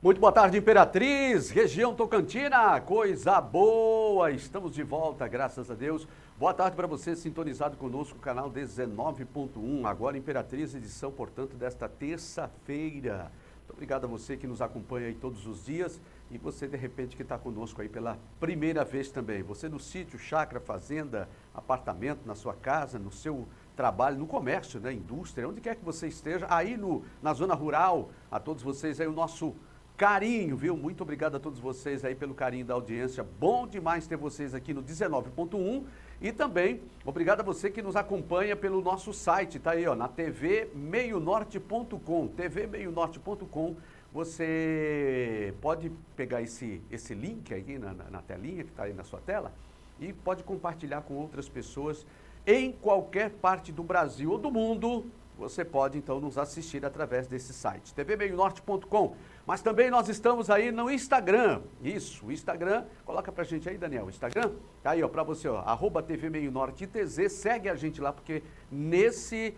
Muito boa tarde, Imperatriz, região Tocantina, coisa boa, estamos de volta, graças a Deus. Boa tarde para você, sintonizado conosco, canal 19.1, agora Imperatriz, edição, portanto, desta terça-feira. Muito obrigado a você que nos acompanha aí todos os dias e você, de repente, que está conosco aí pela primeira vez também. Você no sítio, chácara, fazenda, apartamento, na sua casa, no seu trabalho, no comércio, né, indústria, onde quer que você esteja, aí na zona rural, a todos vocês aí o nosso carinho, viu? Muito obrigado a todos vocês aí pelo carinho da audiência. Bom demais ter vocês aqui no 19.1 e também obrigado a você que nos acompanha pelo nosso site, tá aí, ó, na tvmeionorte.com, tvmeionorte.com. Você pode pegar esse link aí na telinha que está aí na sua tela e pode compartilhar com outras pessoas em qualquer parte do Brasil ou do mundo. Você pode, então, nos assistir através desse site, tvmeionorte.com. Mas também nós estamos aí no Instagram. Isso, o Instagram. Coloca pra gente aí, Daniel, o Instagram. Tá aí, ó, pra você, ó, @tvmeionorte.tz. Segue a gente lá, porque nesse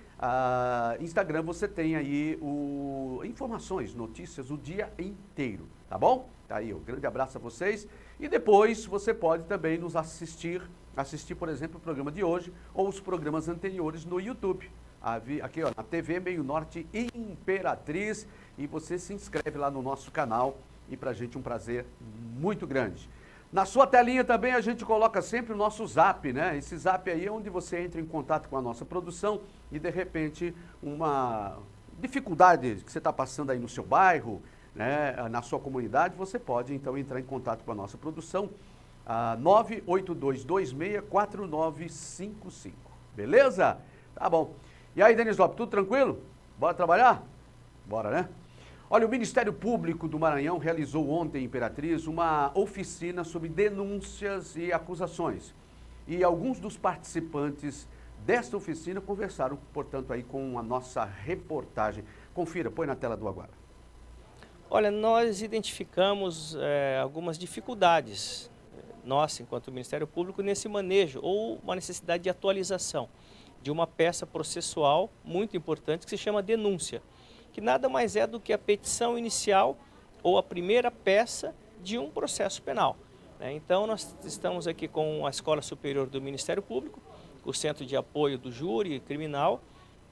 Instagram você tem aí informações, notícias o dia inteiro, tá bom? Tá aí, ó, grande abraço a vocês. E depois você pode também nos assistir, por exemplo, o programa de hoje ou os programas anteriores no YouTube. Aqui, ó, na TV Meio Norte Imperatriz, e você se inscreve lá no nosso canal e pra gente um prazer muito grande. Na sua telinha também a gente coloca sempre o nosso zap, né? Esse zap aí é onde você entra em contato com a nossa produção e de repente uma dificuldade que você está passando aí no seu bairro, né, na sua comunidade, você pode então entrar em contato com a nossa produção, 982264955, beleza? Tá bom. E aí, Denis Lopes, tudo tranquilo? Bora trabalhar? Bora, né? Olha, o Ministério Público do Maranhão realizou ontem, em Imperatriz, uma oficina sobre denúncias e acusações. E alguns dos participantes desta oficina conversaram, portanto, aí com a nossa reportagem. Confira, põe na tela do Agora. Olha, nós identificamos algumas dificuldades, nós, enquanto Ministério Público, nesse manejo ou uma necessidade de atualização de uma peça processual muito importante que se chama denúncia, que nada mais é do que a petição inicial ou a primeira peça de um processo penal, né? Então nós estamos aqui com a Escola Superior do Ministério Público, o Centro de Apoio do Júri Criminal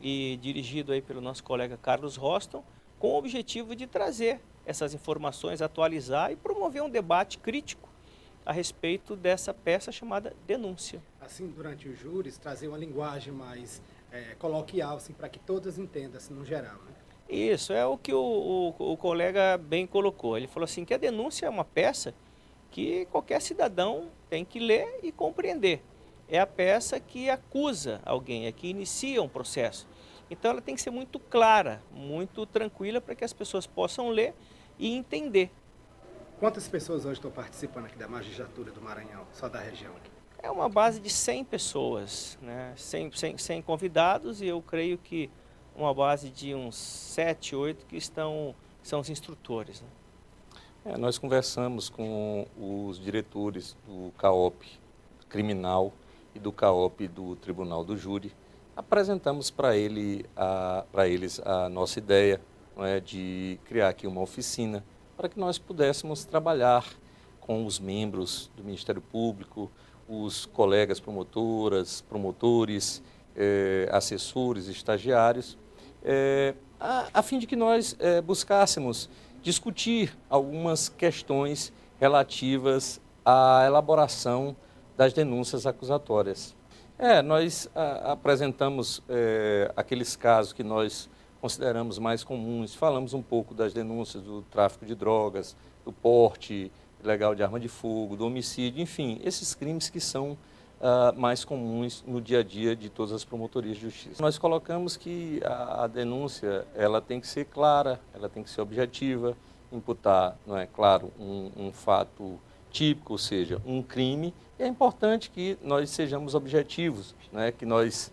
e dirigido aí pelo nosso colega Carlos Roston, com o objetivo de trazer essas informações, atualizar e promover um debate crítico a respeito dessa peça chamada denúncia. Assim, durante os júris, trazer uma linguagem mais coloquial, assim, para que todos entendam, assim, no geral, né? Isso, é o que o colega bem colocou. Ele falou assim que a denúncia é uma peça que qualquer cidadão tem que ler e compreender. É a peça que acusa alguém, é que inicia um processo. Então ela tem que ser muito clara, muito tranquila para que as pessoas possam ler e entender. Quantas pessoas hoje estão participando aqui da magistratura do Maranhão, só da região aqui? É uma base de 100 pessoas, né? 100 convidados, e eu creio que uma base de uns 7, 8 que são os instrutores, né? Nós conversamos com os diretores do CAOP Criminal e do CAOP do Tribunal do Júri. Apresentamos para eles a nossa ideia, não é, de criar aqui uma oficina para que nós pudéssemos trabalhar com os membros do Ministério Público, os colegas promotoras, promotores, assessores, estagiários, a fim de que nós buscássemos discutir algumas questões relativas à elaboração das denúncias acusatórias. Nós apresentamos aqueles casos que nós consideramos mais comuns, falamos um pouco das denúncias do tráfico de drogas, do porte ilegal de arma de fogo, do homicídio, enfim, esses crimes que são mais comuns no dia a dia de todas as promotorias de justiça. Nós colocamos que a denúncia ela tem que ser clara, ela tem que ser objetiva, imputar, não é claro, um fato típico, ou seja, um crime. E é importante que nós sejamos objetivos, né, que nós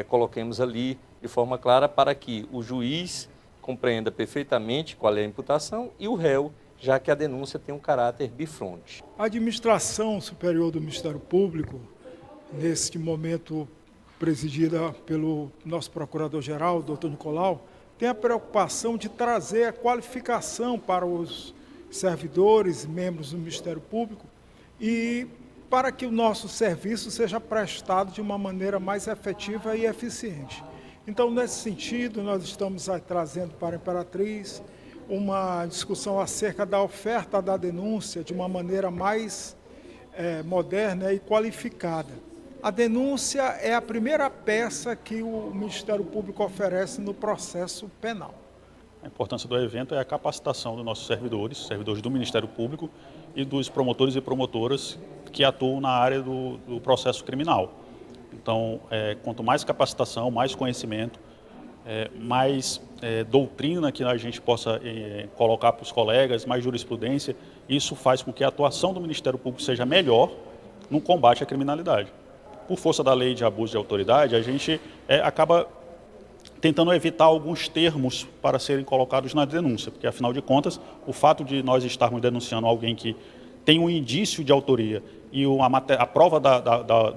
coloquemos ali de forma clara para que o juiz compreenda perfeitamente qual é a imputação e o réu, já que a denúncia tem um caráter bifronte. A administração superior do Ministério Público, neste momento presidida pelo nosso procurador-geral, doutor Nicolau, tem a preocupação de trazer a qualificação para os servidores, membros do Ministério Público, e para que o nosso serviço seja prestado de uma maneira mais efetiva e eficiente. Então, nesse sentido, nós estamos trazendo para a Imperatriz uma discussão acerca da oferta da denúncia de uma maneira mais moderna e qualificada. A denúncia é a primeira peça que o Ministério Público oferece no processo penal. A importância do evento é a capacitação dos nossos servidores do Ministério Público e dos promotores e promotoras que atuam na área do processo criminal. Então, quanto mais capacitação, mais conhecimento, mais doutrina que a gente possa colocar para os colegas, mais jurisprudência, isso faz com que a atuação do Ministério Público seja melhor no combate à criminalidade. Por força da lei de abuso de autoridade, a gente acaba tentando evitar alguns termos para serem colocados na denúncia, porque, afinal de contas, o fato de nós estarmos denunciando alguém que tem um indício de autoria e a prova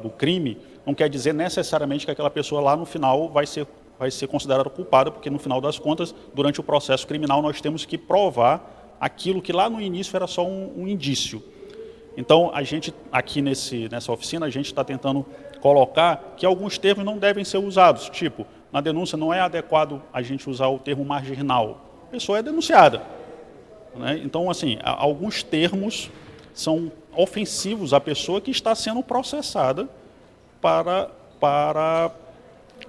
do crime não quer dizer necessariamente que aquela pessoa lá no final vai ser considerada culpada, porque, no final das contas, durante o processo criminal, nós temos que provar aquilo que lá no início era só um indício. Então, a gente, aqui nessa oficina, a gente está tentando colocar que alguns termos não devem ser usados, tipo, na denúncia não é adequado a gente usar o termo marginal. A pessoa é denunciada, né? Então, assim, alguns termos são ofensivos à pessoa que está sendo processada para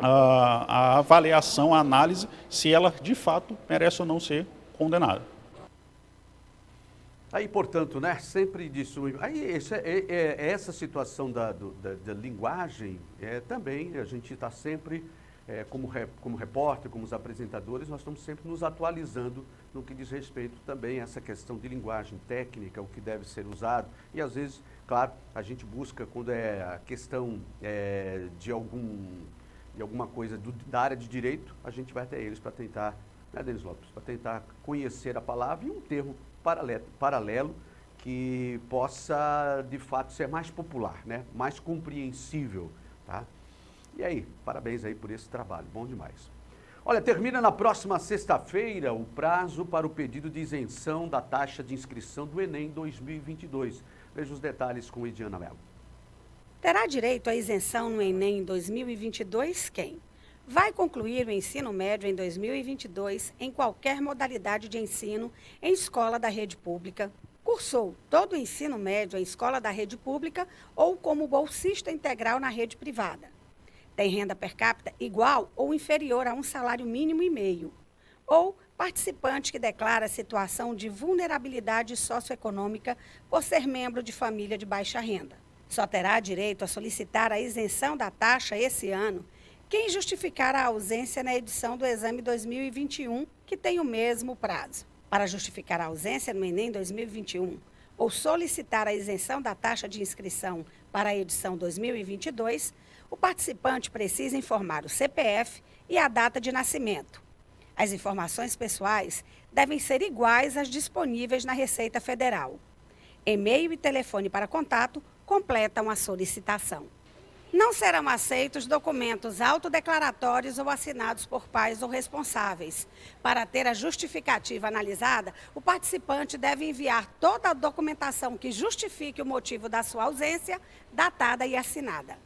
a avaliação, a análise, se ela, de fato, merece ou não ser condenada. Aí, portanto, né, sempre disso. Aí, essa situação da linguagem, também a gente está sempre, como repórter, como os apresentadores, nós estamos sempre nos atualizando no que diz respeito também a essa questão de linguagem técnica, o que deve ser usado. E, às vezes, claro, a gente busca, quando é a questão de alguma coisa da área de direito, a gente vai até eles para tentar, né, Denis Lopes, para tentar conhecer a palavra e um termo paralelo que possa, de fato, ser mais popular, né? Mais compreensível, tá? E aí, parabéns aí por esse trabalho, bom demais. Olha, termina na próxima sexta-feira o prazo para o pedido de isenção da taxa de inscrição do Enem 2022. Veja os detalhes com Ediana Mello. Terá direito à isenção no Enem 2022 quem vai concluir o ensino médio em 2022 em qualquer modalidade de ensino em escola da rede pública, cursou todo o ensino médio em escola da rede pública ou como bolsista integral na rede privada, tem renda per capita igual ou inferior a um salário mínimo e meio, ou participante que declara situação de vulnerabilidade socioeconômica por ser membro de família de baixa renda. Só terá direito a solicitar a isenção da taxa esse ano quem justificar a ausência na edição do exame 2021, que tem o mesmo prazo. Para justificar a ausência no Enem 2021 ou solicitar a isenção da taxa de inscrição para a edição 2022, o participante precisa informar o CPF e a data de nascimento. As informações pessoais devem ser iguais às disponíveis na Receita Federal. E-mail e telefone para contato completam a solicitação. Não serão aceitos documentos autodeclaratórios ou assinados por pais ou responsáveis. Para ter a justificativa analisada, o participante deve enviar toda a documentação que justifique o motivo da sua ausência, datada e assinada.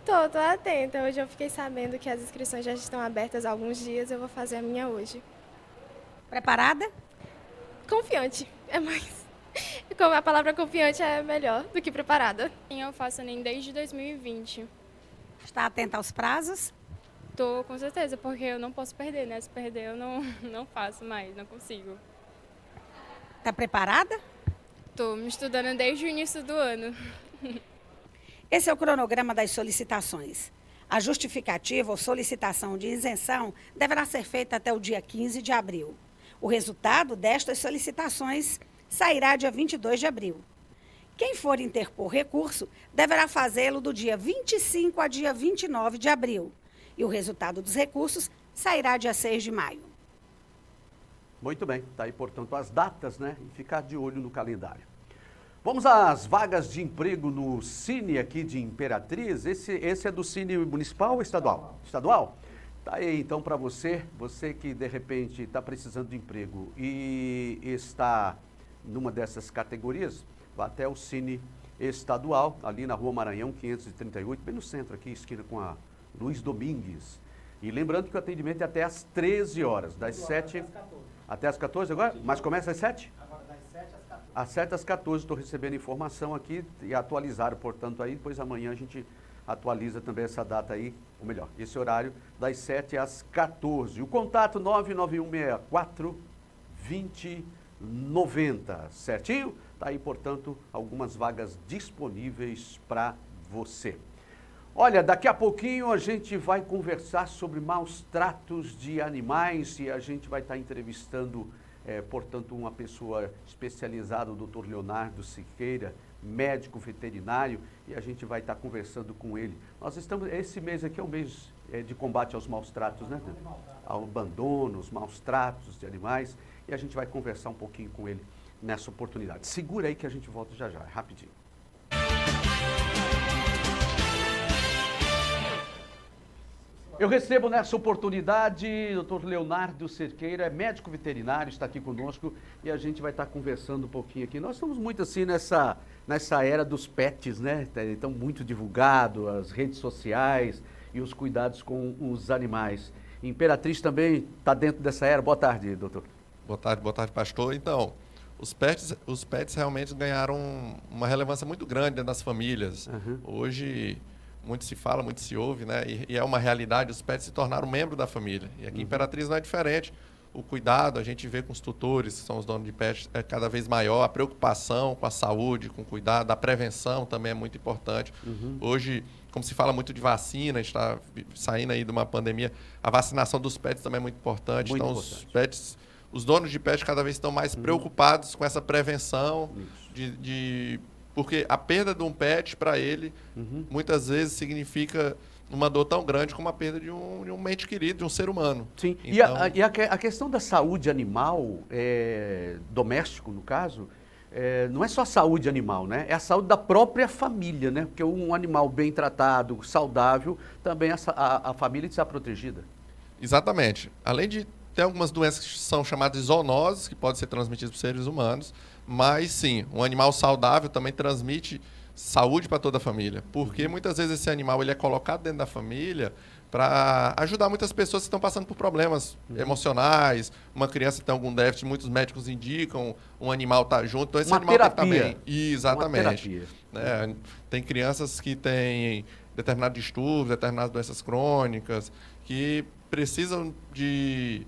Tô atenta. Hoje eu fiquei sabendo que as inscrições já estão abertas há alguns dias, eu vou fazer a minha hoje. Preparada? Confiante, Como a palavra confiante é melhor do que preparada. Eu faço Enem desde 2020. Está atenta aos prazos? Tô com certeza, porque eu não posso perder, né? Se perder eu não faço mais, não consigo. Está preparada? Tô me estudando desde o início do ano. Esse é o cronograma das solicitações. A justificativa ou solicitação de isenção deverá ser feita até o dia 15 de abril. O resultado destas solicitações sairá dia 22 de abril. Quem for interpor recurso deverá fazê-lo do dia 25 a dia 29 de abril. E o resultado dos recursos sairá dia 6 de maio. Muito bem, está aí, portanto, as datas, né? E ficar de olho no calendário. Vamos às vagas de emprego no Cine aqui de Imperatriz. Esse é do Cine Municipal ou estadual? Estadual? Tá aí, então, para você que de repente está precisando de emprego e está numa dessas categorias, vá até o Cine Estadual, ali na Rua Maranhão, 538, bem no centro aqui, esquina com a Luiz Domingues. E lembrando que o atendimento é até às 13 horas, das 7 até às 14 agora? Mas começa às 7? Agora, das 7 às 14. Às 7 às 14, estou recebendo informação aqui e atualizaram, portanto, aí, depois amanhã a gente atualiza também essa data aí, ou melhor, esse horário, das 7 às 14. O contato 99164-2090, certinho? Está aí, portanto, algumas vagas disponíveis para você. Olha, daqui a pouquinho a gente vai conversar sobre maus tratos de animais e a gente vai estar entrevistando, portanto, uma pessoa especializada, o Dr. Leonardo Siqueira, médico veterinário, e a gente vai estar conversando com ele. Nós estamos, esse mês aqui é o mês de combate aos maus tratos, né? Ao abandono, os maus tratos de animais, e a gente vai conversar um pouquinho com ele nessa oportunidade. Segura aí que a gente volta já, rapidinho. Eu recebo nessa oportunidade o Dr. Leonardo Cerqueira, é médico veterinário, está aqui conosco e a gente vai estar conversando um pouquinho aqui. Nós estamos muito assim nessa era dos pets, né? Então, muito divulgado, as redes sociais e os cuidados com os animais. Imperatriz também está dentro dessa era. Boa tarde, doutor. Boa tarde, pastor. Então, os pets realmente ganharam uma relevância muito grande dentro das famílias. Uhum. Hoje, muito se fala, muito se ouve, né? E é uma realidade, os pets se tornaram membro da família. E aqui em Imperatriz não é diferente. O cuidado, a gente vê com os tutores, que são os donos de pets, é cada vez maior. A preocupação com a saúde, com o cuidado, a prevenção também é muito importante. Hoje, como se fala muito de vacina, a gente está saindo aí de uma pandemia, a vacinação dos pets também é muito importante. Muito então, importante. Os donos de pets cada vez estão mais preocupados com essa prevenção, porque a perda de um pet, para ele, muitas vezes significa uma dor tão grande como a perda de um ente querido, de um ser humano. Sim, então, e a questão da saúde animal, doméstico no caso, não é só a saúde animal, né? É a saúde da própria família, né? Porque um animal bem tratado, saudável, também a família está protegida. Exatamente. Além de ter algumas doenças que são chamadas de zoonoses, que podem ser transmitidas por seres humanos, mas sim, um animal saudável também transmite saúde para toda a família, porque muitas vezes esse animal ele é colocado dentro da família para ajudar muitas pessoas que estão passando por problemas emocionais. Uma criança tem algum déficit, muitos médicos indicam um animal estar junto, então esse animal terapia. tem que estar bem. Exatamente. Uma terapia. Né? Tem crianças que têm determinados distúrbios, determinadas doenças crônicas, que precisam de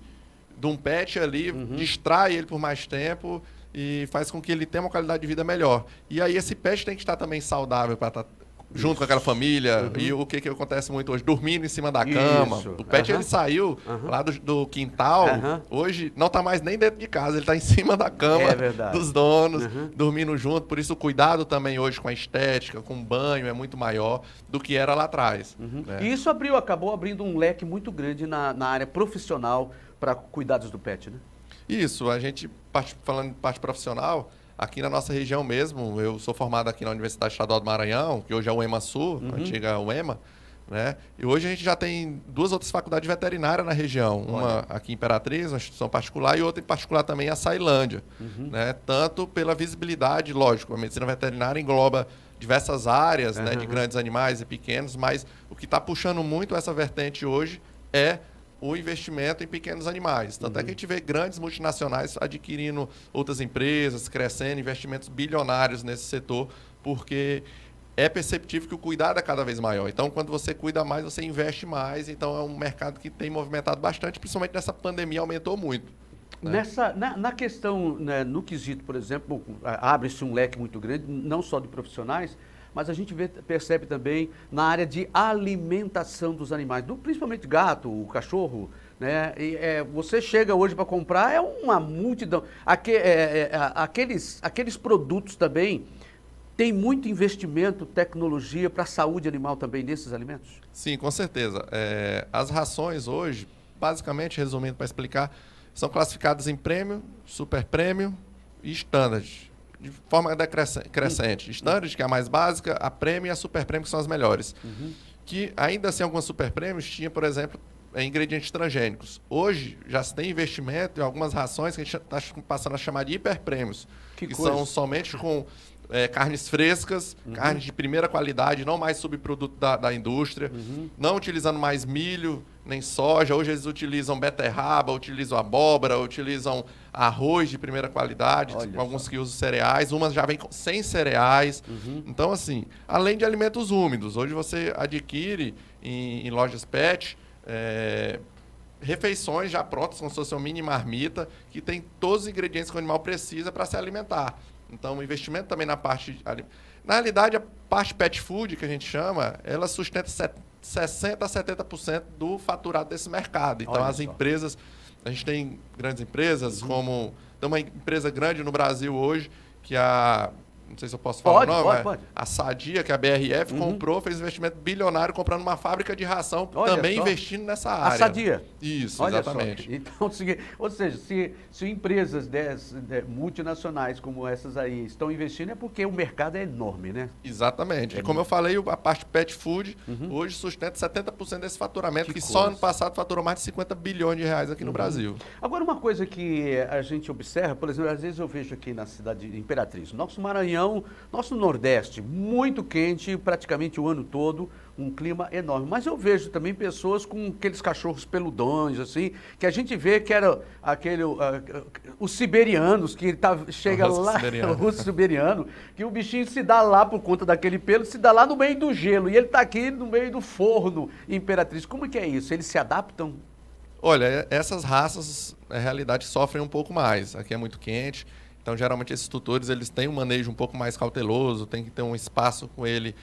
um pet ali, distrai ele por mais tempo e faz com que ele tenha uma qualidade de vida melhor. E aí esse pet tem que estar também saudável para estar junto com aquela família. E o que acontece muito hoje? Dormindo em cima da cama. O pet ele saiu lá do quintal, hoje não está mais nem dentro de casa, ele está em cima da cama dos donos, dormindo junto. Por isso o cuidado também hoje com a estética, com o banho é muito maior do que era lá atrás. Né? E isso acabou abrindo um leque muito grande na área profissional para cuidados do pet, né? Isso, a gente, falando de parte profissional, aqui na nossa região mesmo, eu sou formado aqui na Universidade Estadual do Maranhão, que hoje é o EMA Sul, a antiga UEMA, né? E hoje a gente já tem 2 outras faculdades veterinárias na região, uma aqui em Imperatriz, uma instituição particular, e outra em particular também a Sailândia, né? Tanto pela visibilidade, lógico, a medicina veterinária engloba diversas áreas, né, de grandes animais e pequenos, mas o que está puxando muito essa vertente hoje é o investimento em pequenos animais. Tanto é que a gente vê grandes multinacionais adquirindo outras empresas, crescendo, investimentos bilionários nesse setor, porque é perceptível que o cuidado é cada vez maior. Então, quando você cuida mais, você investe mais. Então, é um mercado que tem movimentado bastante, principalmente nessa pandemia, aumentou muito. Né? Na questão, né, no quesito, por exemplo, abre-se um leque muito grande, não só de profissionais, mas a gente percebe também na área de alimentação dos animais, principalmente gato, o cachorro, né? Você chega hoje para comprar, é uma multidão. Aqueles produtos também, tem muito investimento, tecnologia para a saúde animal também nesses alimentos? Sim, com certeza. As rações hoje, basicamente, resumindo para explicar, são classificadas em prêmio, super prêmio e standard, de forma crescente. Standard, que é a mais básica, a prêmio e a super prêmio, que são as melhores. Que ainda assim, algumas super prêmios tinha, por exemplo, ingredientes transgênicos. Hoje, já se tem investimento em algumas rações que a gente está passando a chamar de hiperprêmios, que são somente com carnes frescas, carnes de primeira qualidade, não mais subproduto da indústria, não utilizando mais milho nem soja. Hoje eles utilizam beterraba, utilizam abóbora, utilizam arroz de primeira qualidade, alguns que usam cereais, umas já vêm sem cereais. Então, assim, além de alimentos úmidos, hoje você adquire em lojas pet refeições já prontas, como se fosse uma mini marmita, que tem todos os ingredientes que o animal precisa para se alimentar. Então, o investimento também na parte... Na realidade, a parte pet food, que a gente chama, ela sustenta 60% a 70% do faturado desse mercado. Então, as empresas... A gente tem grandes empresas, como... Tem uma empresa grande no Brasil hoje, que não sei se eu posso falar o nome, pode. A Sadia, que a BRF comprou, fez um investimento bilionário comprando uma fábrica de ração, também investindo nessa área. A Sadia? Isso, Olha exatamente. Só. Então, ou seja, se empresas multinacionais como essas aí estão investindo, é porque o mercado é enorme, né? Exatamente. E como eu falei, a parte pet food hoje sustenta 70% desse faturamento, que só ano passado faturou mais de 50 bilhões de reais aqui no Brasil. Agora, uma coisa que a gente observa, por exemplo, às vezes eu vejo aqui na cidade de Imperatriz, nosso Maranhão, nosso Nordeste, muito quente, praticamente o ano todo, um clima enorme. Mas eu vejo também pessoas com aqueles cachorros peludões, assim, que a gente vê que era os siberianos, que chega lá, o russo siberiano, que o bichinho se dá lá por conta daquele pelo, se dá lá no meio do gelo, e ele está aqui no meio do forno, Imperatriz. Como que é isso? Eles se adaptam? Olha, essas raças, na realidade, sofrem um pouco mais. Aqui é muito quente. Então, geralmente, esses tutores eles têm um manejo um pouco mais cauteloso, tem que ter um espaço com ele,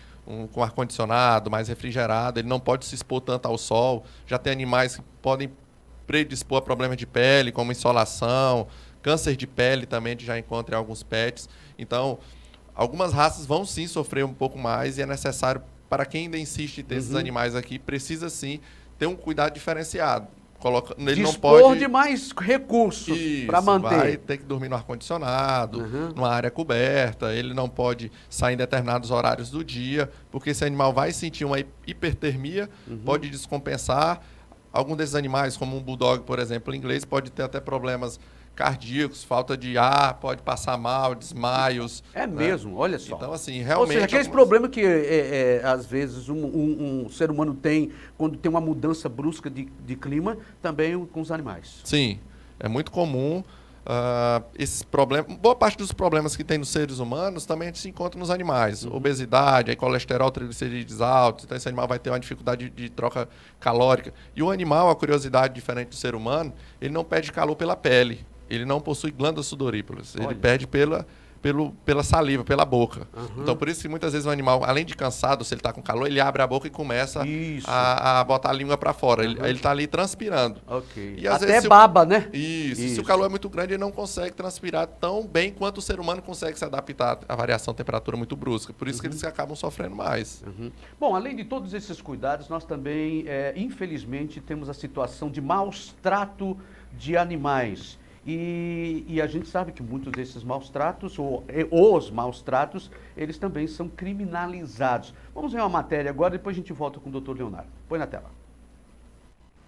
com ar-condicionado, mais refrigerado, ele não pode se expor tanto ao sol. Já tem animais que podem predispor a problemas de pele, como insolação, câncer de pele também, a gente já encontra em alguns pets. Então, algumas raças vão sim sofrer um pouco mais e é necessário, para quem ainda insiste em ter esses animais aqui, precisa sim ter um cuidado diferenciado. Ele não pode de mais recursos para manter. Vai ter que dormir no ar-condicionado, numa área coberta, ele não pode sair em determinados horários do dia, porque esse animal vai sentir uma hipertermia, pode descompensar. Algum desses animais, como um bulldog, por exemplo, em inglês, pode ter até problemas cardíacos, falta de ar, pode passar mal, desmaios. É mesmo, olha só. Então, assim, realmente... Ou seja, aqueles problemas que, às vezes, um ser humano tem quando tem uma mudança brusca de clima, também com os animais. Sim, é muito comum. Esses problemas, boa parte dos problemas que tem nos seres humanos também a gente se encontra nos animais. Obesidade, aí colesterol, triglicerídeos altos, então esse animal vai ter uma dificuldade de troca calórica. E o animal, a curiosidade diferente do ser humano, ele não perde calor pela pele. Ele não possui glândulas sudoríparas. Ele perde pela saliva, pela boca. Então, por isso que muitas vezes o animal, além de cansado, se ele está com calor, ele abre a boca e começa a botar a língua para fora. Ele está ali transpirando. E às até vezes, baba, né? Isso. Se o calor é muito grande, ele não consegue transpirar tão bem quanto o ser humano consegue se adaptar à variação de temperatura muito brusca. Por isso que eles acabam sofrendo mais. Bom, além de todos esses cuidados, nós também, infelizmente, temos a situação de maus trato de animais. E a gente sabe que muitos desses maus tratos, ou os maus tratos, eles também são criminalizados. Vamos ver uma matéria agora, depois a gente volta com o Dr. Leonardo. Põe na tela.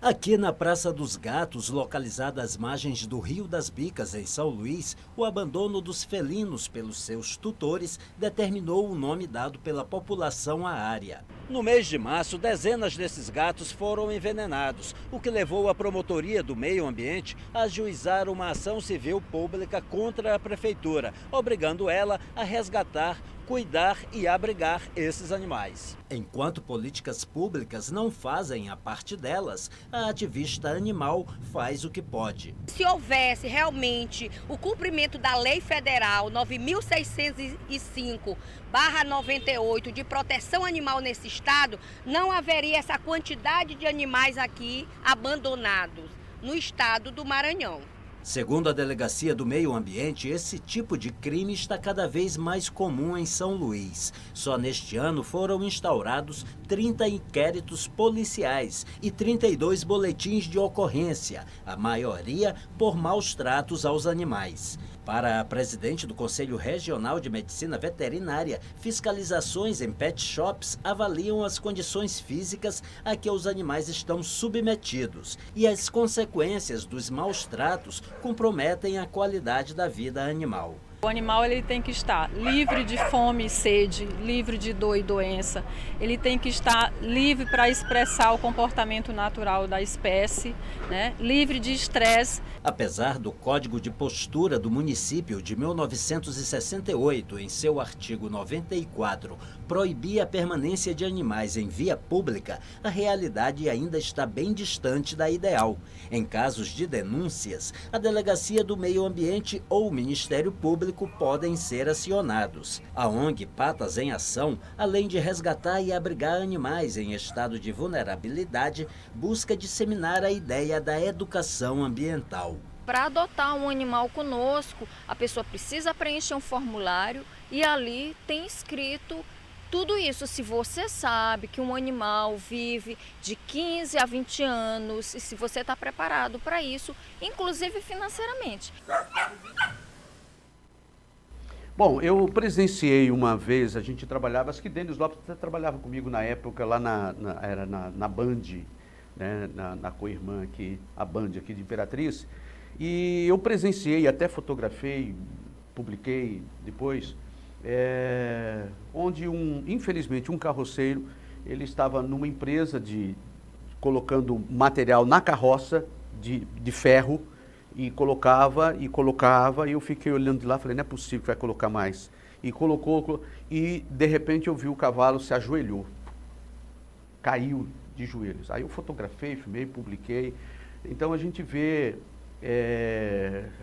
Aqui na Praça dos Gatos, localizada às margens do Rio das Bicas, em São Luís, o abandono dos felinos pelos seus tutores determinou o nome dado pela população à área. No mês de março, dezenas desses gatos foram envenenados, o que levou a Promotoria do Meio Ambiente a ajuizar uma ação civil pública contra a Prefeitura, obrigando ela a resgatar, cuidar e abrigar esses animais. Enquanto políticas públicas não fazem a parte delas, a ativista animal faz o que pode. Se houvesse realmente o cumprimento da Lei Federal 9.605/98 de proteção animal nesse estado, não haveria essa quantidade de animais aqui abandonados no estado do Maranhão. Segundo a Delegacia do Meio Ambiente, esse tipo de crime está cada vez mais comum em São Luís. Só neste ano foram instaurados 30 inquéritos policiais e 32 boletins de ocorrência, a maioria por maus tratos aos animais. Para a presidente do Conselho Regional de Medicina Veterinária, fiscalizações em pet shops avaliam as condições físicas a que os animais estão submetidos e as consequências dos maus tratos comprometem a qualidade da vida animal. O animal ele tem que estar livre de fome e sede, livre de dor e doença. Ele tem que estar livre para expressar o comportamento natural da espécie, né? Livre de estresse. Apesar do Código de Postura do município de 1968, em seu artigo 94, proibir a permanência de animais em via pública, a realidade ainda está bem distante da ideal. Em casos de denúncias, a Delegacia do Meio Ambiente ou o Ministério Público podem ser acionados. A ONG Patas em Ação, além de resgatar e abrigar animais em estado de vulnerabilidade, busca disseminar a ideia da educação ambiental. Para adotar um animal conosco, a pessoa precisa preencher um formulário e ali tem escrito tudo isso. Se você sabe que um animal vive de 15 a 20 anos e se você está preparado para isso, inclusive financeiramente. Bom, eu presenciei uma vez, a gente trabalhava, acho que Denis Lopes até trabalhava comigo na época, lá na Band, né, na co-irmã aqui, a Band aqui de Imperatriz, e eu presenciei, até fotografei, publiquei depois, onde infelizmente um carroceiro, ele estava numa empresa colocando material na carroça de ferro, e colocava, e eu fiquei olhando de lá, falei, não é possível que vai colocar mais. E colocou, e de repente eu vi o cavalo se ajoelhou, caiu de joelhos. Aí eu fotografei, filmei, publiquei. Então a gente vê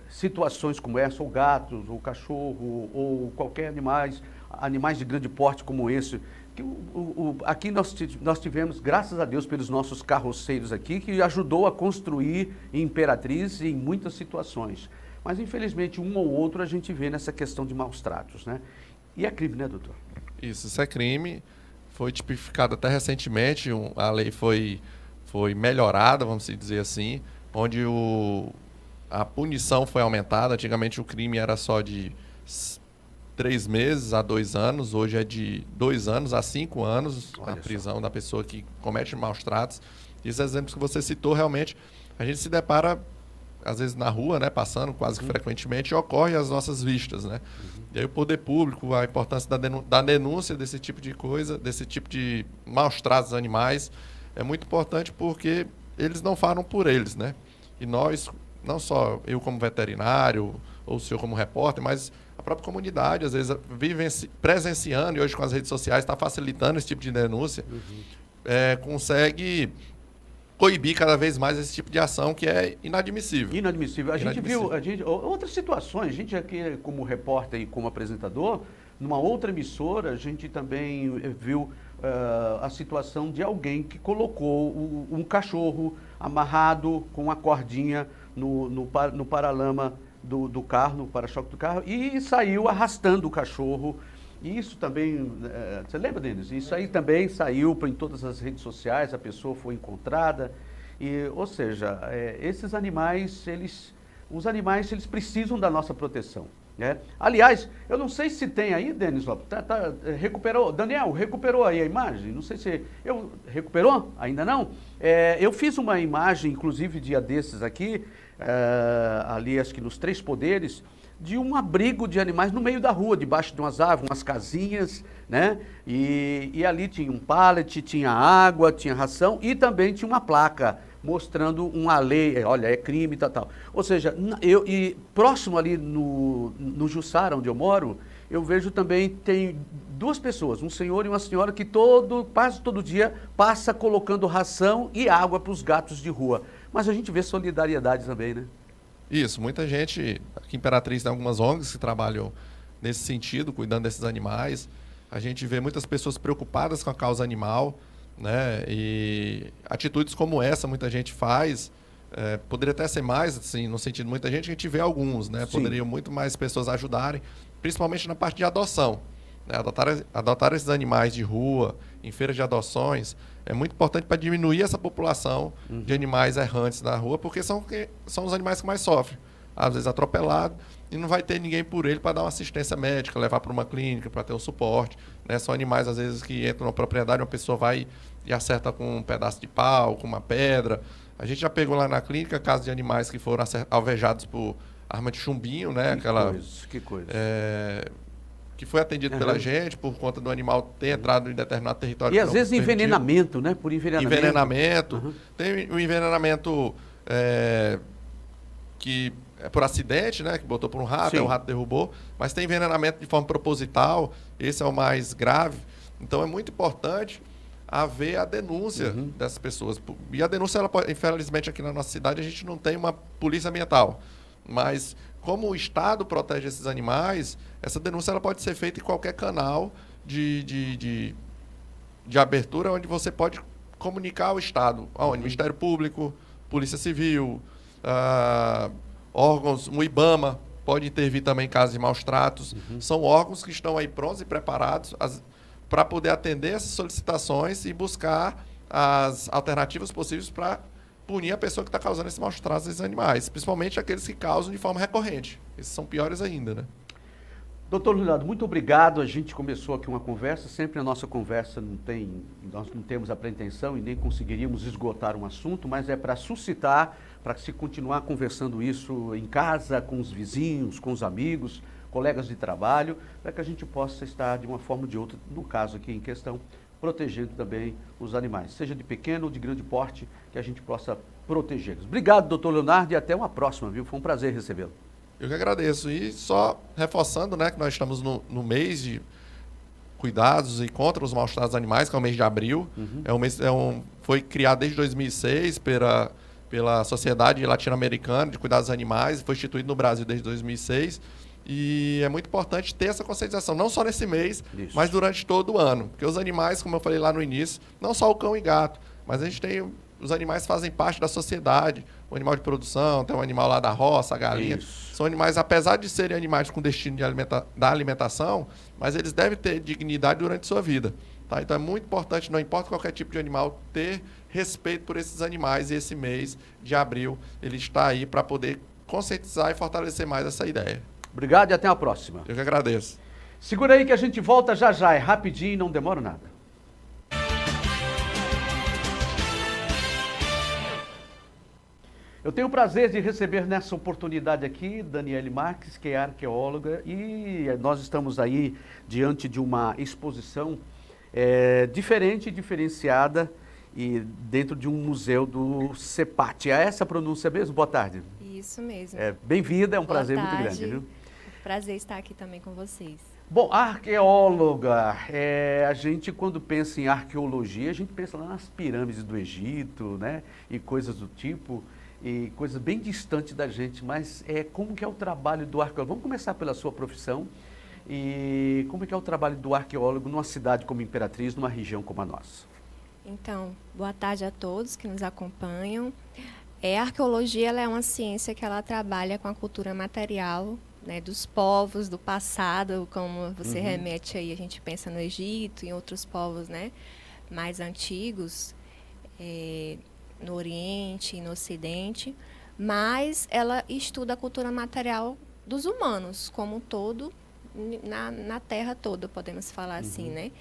situações como essa, ou gatos, ou cachorro, ou qualquer animais de grande porte como esse. Aqui nós tivemos, graças a Deus, pelos nossos carroceiros aqui, que ajudou a construir Imperatriz em muitas situações. Mas, infelizmente, um ou outro a gente vê nessa questão de maus tratos, né? E é crime, né, doutor? Isso é crime. Foi tipificado até recentemente, a lei foi melhorada, vamos dizer assim, onde a punição foi aumentada. Antigamente o crime era só de 3 meses a 2 anos, hoje é de 2 anos a 5 anos a prisão da pessoa que comete maus tratos. Esses exemplos que você citou, realmente, a gente se depara, às vezes, na rua, né, passando quase que frequentemente, e ocorre às nossas vistas, né? E aí o poder público, a importância da denúncia desse tipo de coisa, desse tipo de maus tratos animais, é muito importante porque eles não falam por eles, né? E nós, não só eu como veterinário, ou o senhor como repórter, mas a própria comunidade, às vezes, presenciando, e hoje com as redes sociais está facilitando esse tipo de denúncia, consegue coibir cada vez mais esse tipo de ação que é inadmissível. Inadmissível. A gente viu outras situações, a gente aqui como repórter e como apresentador, numa outra emissora, a gente também viu a situação de alguém que colocou um cachorro amarrado com uma cordinha no paralama do carro, no para-choque do carro, e saiu arrastando o cachorro. E isso também, você lembra, Denis? Isso aí também saiu em todas as redes sociais, a pessoa foi encontrada. Ou seja, esses animais, eles precisam da nossa proteção, né? Aliás, eu não sei se tem aí, Denis Lopes, recuperou, Daniel, recuperou aí a imagem? Não sei se, recuperou? Ainda não? Eu fiz uma imagem, inclusive dia desses aqui, ali acho que nos 3 Poderes, de um abrigo de animais no meio da rua, debaixo de umas árvores, umas casinhas, né? E ali tinha um pallet, tinha água, tinha ração e também tinha uma placa mostrando uma lei, olha, é crime e tal. Ou seja, e próximo ali no Jussara, onde eu moro, eu vejo também, tem 2 pessoas, um senhor e uma senhora, que quase todo dia passa colocando ração e água para os gatos de rua. Mas a gente vê solidariedade também, né? Isso, muita gente, aqui em Imperatriz tem algumas ONGs que trabalham nesse sentido, cuidando desses animais. A gente vê muitas pessoas preocupadas com a causa animal, né? E atitudes como essa muita gente faz, poderia até ser mais, assim, no sentido de muita gente, a gente vê alguns, né? Poderiam muito mais pessoas ajudarem, principalmente na parte de adoção, né? Adotar esses animais de rua, em feiras de adoções, é muito importante para diminuir essa população de animais errantes na rua, porque são os animais que mais sofrem. Às vezes atropelados, e não vai ter ninguém por ele para dar uma assistência médica, levar para uma clínica, para ter um suporte, né? São animais, às vezes, que entram na propriedade, uma pessoa vai e acerta com um pedaço de pau, com uma pedra. A gente já pegou lá na clínica casos de animais que foram alvejados por arma de chumbinho, né? Que coisa. Que foi atendido pela gente por conta do animal ter entrado em determinado território. E às vezes envenenamento, né? Por envenenamento. Envenenamento. Tem o envenenamento que é por acidente, né? Que botou por um rato, o rato derrubou. Mas tem envenenamento de forma proposital, esse é o mais grave. Então é muito importante haver a denúncia dessas pessoas. E a denúncia, infelizmente, aqui na nossa cidade, a gente não tem uma polícia ambiental. Mas como o Estado protege esses animais, essa denúncia ela pode ser feita em qualquer canal de abertura onde você pode comunicar ao Estado. Aonde? Ministério Público, Polícia Civil, órgãos, o IBAMA pode intervir também em casos de maus tratos. São órgãos que estão aí prontos e preparados para poder atender essas solicitações e buscar as alternativas possíveis para punir a pessoa que está causando esse maus tratos desses animais, principalmente aqueles que causam de forma recorrente. Esses são piores ainda, né? Doutor Leonardo, muito obrigado. A gente começou aqui uma conversa. Sempre a nossa conversa nós não temos a pretensão e nem conseguiríamos esgotar um assunto, mas é para suscitar, para se continuar conversando isso em casa, com os vizinhos, com os amigos, colegas de trabalho, para que a gente possa estar de uma forma ou de outra, no caso aqui em questão, protegendo também os animais, seja de pequeno ou de grande porte, que a gente possa protegê-los. Obrigado, doutor Leonardo, e até uma próxima, viu? Foi um prazer recebê-lo. Eu que agradeço. E só reforçando, né, que nós estamos no mês de cuidados e contra os maus-tratos animais, que é o mês de abril. Foi criado desde 2006 pela Sociedade Latino-Americana de Cuidados Animais, foi instituído no Brasil desde 2006. E é muito importante ter essa conscientização, não só nesse mês, mas durante todo o ano. Porque os animais, como eu falei lá no início, não só o cão e gato, mas a gente tem... Os animais fazem parte da sociedade, o animal de produção, tem um animal lá da roça, a galinha. Isso. São animais, apesar de serem animais com destino da alimentação, mas eles devem ter dignidade durante sua vida. Tá? Então é muito importante, não importa qualquer tipo de animal, ter respeito por esses animais. E esse mês de abril, ele está aí para poder conscientizar e fortalecer mais essa ideia. Obrigado e até a próxima. Eu que agradeço. Segura aí que a gente volta já já, é rapidinho e não demora nada. Eu tenho o prazer de receber nessa oportunidade aqui Daniele Marques, que é arqueóloga, e nós estamos aí diante de uma exposição diferente e diferenciada e dentro de um museu do CEPAT. É essa a pronúncia mesmo? Boa tarde. Isso mesmo. Bem-vinda, é um prazer muito grande, viu? Prazer estar aqui também com vocês. Bom, arqueóloga, a gente quando pensa em arqueologia, a gente pensa lá nas pirâmides do Egito, né? E coisas do tipo, e coisas bem distantes da gente, mas como que é o trabalho do arqueólogo? Vamos começar pela sua profissão e como que é o trabalho do arqueólogo numa cidade como Imperatriz, numa região como a nossa? Então, boa tarde a todos que nos acompanham. A arqueologia ela é uma ciência que ela trabalha com a cultura material, né, dos povos do passado, como você remete aí, a gente pensa no Egito e em outros povos, né, mais antigos, no Oriente e no Ocidente, mas ela estuda a cultura material dos humanos como um todo, na Terra toda, podemos falar assim, né?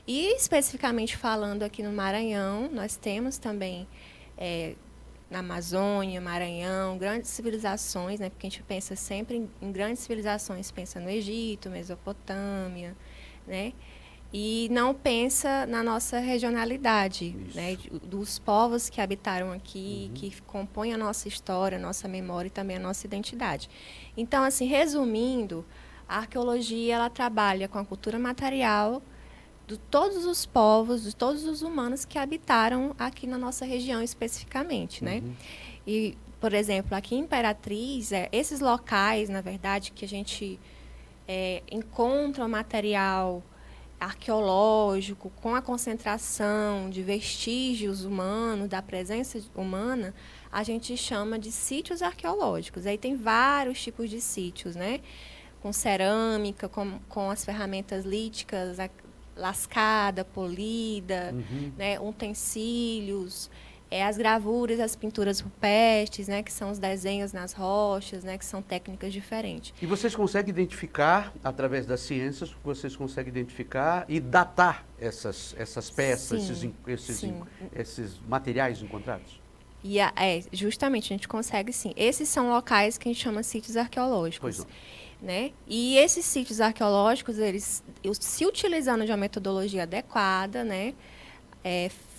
E especificamente falando aqui no Maranhão, nós temos também na Amazônia, Maranhão, grandes civilizações, né? Porque a gente pensa sempre em grandes civilizações, pensa no Egito, Mesopotâmia, né? E não pensa na nossa regionalidade, né? Dos povos que habitaram aqui, que compõem a nossa história, a nossa memória e também a nossa identidade. Então, assim, resumindo, a arqueologia ela trabalha com a cultura material de todos os povos, de todos os humanos que habitaram aqui na nossa região especificamente, né? E, por exemplo, aqui em Imperatriz, esses locais, na verdade, que a gente encontra o material arqueológico com a concentração de vestígios humanos, da presença humana, a gente chama de sítios arqueológicos. Aí tem vários tipos de sítios, né? Com cerâmica, com as ferramentas líticas, lascada, polida, né? Utensílios, as gravuras, as pinturas rupestres, né, que são os desenhos nas rochas, né, que são técnicas diferentes. E vocês conseguem identificar, através das ciências, vocês conseguem identificar e datar essas peças, Sim, esses materiais encontrados? E justamente, a gente consegue sim. Esses são locais que a gente chama sítios arqueológicos. Pois não. Né? E esses sítios arqueológicos, eles se utilizando de uma metodologia adequada, né,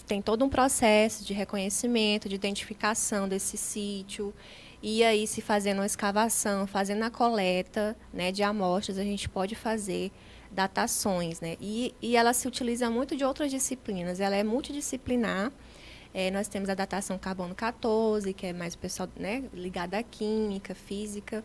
tem todo um processo de reconhecimento, de identificação desse sítio, e aí se fazendo uma escavação, fazendo a coleta, né, de amostras, a gente pode fazer datações, né? E ela se utiliza muito de outras disciplinas, ela é multidisciplinar. Nós temos a datação carbono 14, que é mais o pessoal, né, ligado à química, física.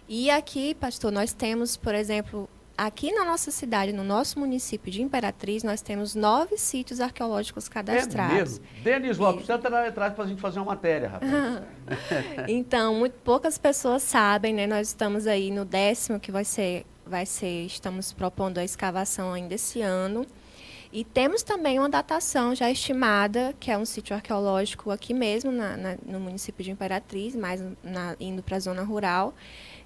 E aqui, pastor, nós temos, por exemplo, aqui na nossa cidade, no nosso município de Imperatriz, nós temos 9 sítios arqueológicos cadastrados. É mesmo? Denis Lopes, você está atrás para a gente fazer uma matéria, rapaz. Então, muito poucas pessoas sabem, né? Nós estamos aí no 10º, que estamos propondo a escavação ainda esse ano. E temos também uma datação já estimada, que é um sítio arqueológico aqui mesmo, no município de Imperatriz, mais indo para a zona rural,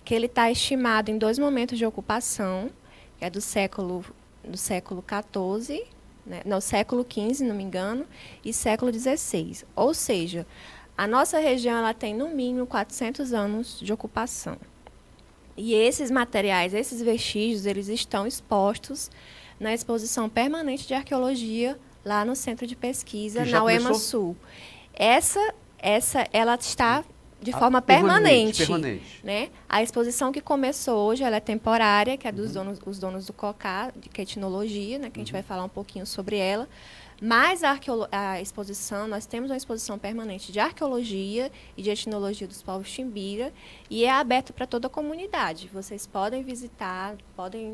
que ele está estimado em 2 momentos de ocupação, que é do século XIV, né? Não, século XV, se não me engano, e século XVI. Ou seja, a nossa região ela tem no mínimo 400 anos de ocupação. E esses materiais, esses vestígios, eles estão expostos na exposição permanente de arqueologia lá no Centro de Pesquisa, na UEMA Sul. Essa ela está de forma permanente. Né? A exposição que começou hoje, ela é temporária, que é dos os donos do COCA, que é etnologia, né, que a gente vai falar um pouquinho sobre ela. Mas a exposição, nós temos uma exposição permanente de arqueologia e de etnologia dos povos Timbira, e é aberto para toda a comunidade. Vocês podem visitar,